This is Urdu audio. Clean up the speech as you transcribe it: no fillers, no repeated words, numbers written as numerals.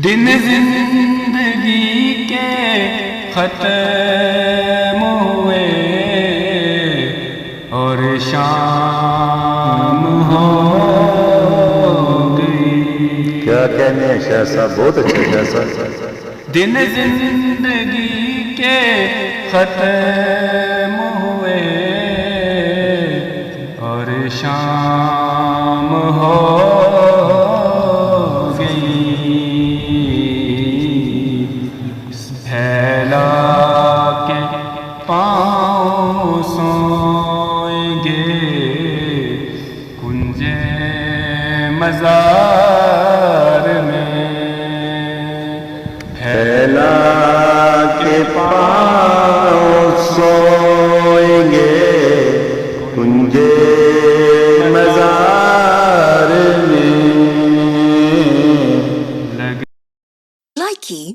دن زندگی کے ختم ہوئے اور شام ہو گئی. کیا کہنے ہیں شاہ صاحب، بہت اچھا شاہ صاحب. دن زندگی کے ختم ہوئے اور شام ہو گئی. پھیلا کے پاؤں سوئیں گے کنج مزار میں. پھیلا کے پاؤں سوئیں گے کنج مزار میں. Likey